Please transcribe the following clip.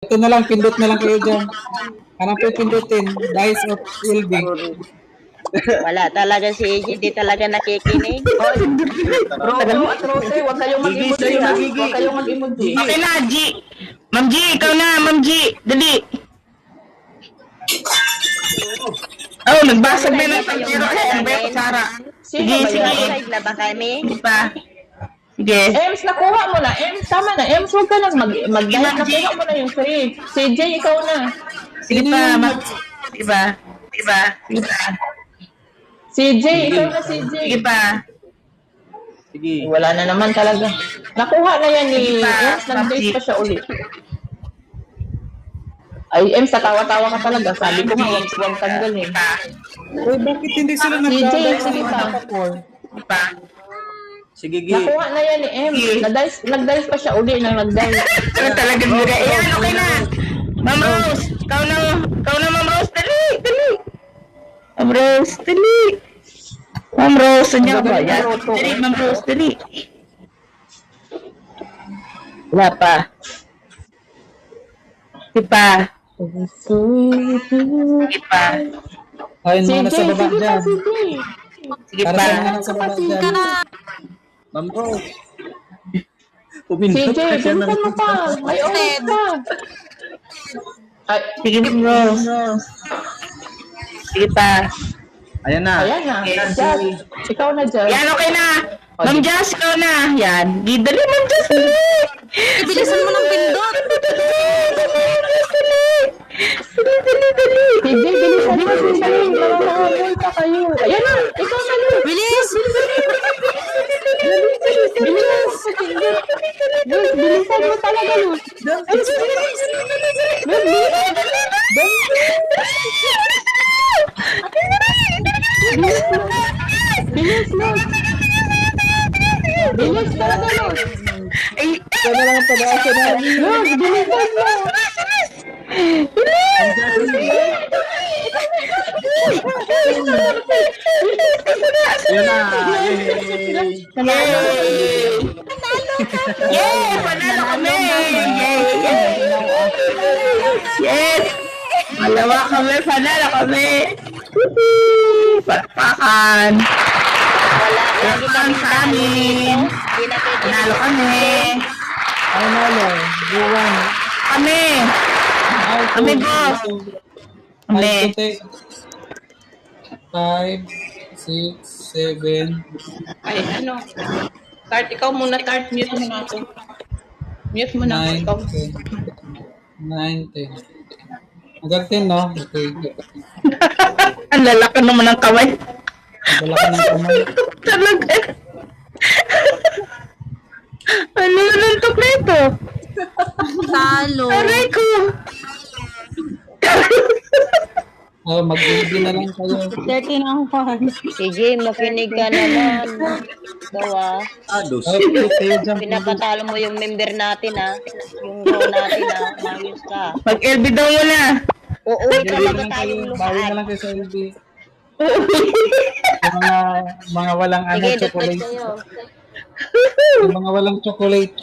Ito na lang, pindot na lang kayo dyan. Anong po pindutin? Dice of LB. Wala talaga si AJ, di talaga nakikinig. Rote, huwag kayong mag-emoji ha. Huwag kayong mag-emoji. Okay na, G. Ma'am G, ikaw na, Ma'am G. Dali. Oh, nagbasag na ng pagkiro. Ano ba yung Sara? Sige, sige. Outside na ba kami? Sige pa. Sige. Ems, nakuha mo na. Ems, tama na. Ems, huwag ka lang mag-dive. Nakuha mo na yung 3. Si Jay, ikaw na. Sige pa, sige pa. Sige pa. Sige pa. Si Jay, ikaw na si Jay. Sige pa. Sige. Wala na naman talaga. Nakuha na yan ni Sige pa, Ems. Nag-date Papi. pa siya ulit. Ay, Ems, natawa-tawa ka talaga. Sabi ko nga, huwag tanggal eh. Uy, bakit hindi sila Si Jay, nag-dice? sige pa. Sige pa. Sige, Gi. Nakuha na yan ni Ems. Nag-dive pa siya uli nang nag-dive. Ano talaga mura? Ayan, okay na. Ma'am Rose, ikaw na, Ma'am Rose. Dali, dali. Ma'am Rose, dali. Ma'am Rose, saan niya ba? Yan. Dali, Ma'am Rose, dali. Wala pa. Sige pa. Sige pa. Ayun, Si mga nasa Jay, baba sige pa, dyan. si Jay. Sige Para pa. sa mga nasa baba dyan. Ma'am Rose. Si Pumindot Jay, ka siya bilisan mo pa. May oras pa. Ay, Sige, Ma'am Rose. Sige pa. Ayan na. ayan na. Jazz. Ikaw na, Jazz. Yan, okay na. Ma'am Jazz, ikaw na. Yan. Dali, Ma'am Jazz. Bilisan mo ng pindot. Dali. Si Jay, bilisan mo si Jay. Mamahabol pa kayo. Ayan na. Ikaw na, Luz. Bilis! Bilis. Luz, bilisan mo talaga, Luz. Luz, bilis, Luz. Bilis talaga, Luz. Ay, Ito na lang ang pag-asa namin. Luz, bilisan mo. Ayan na. Yay! yay! Panalo kami! Yay! Yes! Malawa kami, panalo kami! Palpakan! Wala. Lagi kami sa amin. Hindi na pwede. Panalo kami! Ay, nalo. Buwan. Kami! Ay, Kami, boss. Kami. 5, 6, 7, Ay, ano? Tart, ikaw muna, Tart. Mute mo na ako. Mute mo na 9, ako. 10. 9, 10. Hanggang 10, no? Okay. Ang lalaki naman ng kamay. Wala ka ng kamay. Talaga. Ano na nantok na ito? Talo. Aray ko! Oh, mag-baby na lang kayo. 30 na ako. AJ, makinig ka naman. Gawa. Ados. Ay, please, kayo dyan. Pinapatalo mo yung member natin ha. Yung row natin ha. Mayos ka. Mag-LB daw muna. Oo, Bawi na talaga lang kayo. tayong Bawi na luhaan. lang kayo sa LB. Yung mga walang ano, Sige, dagdag chocolate. kayo. Yung mga walang chocolate.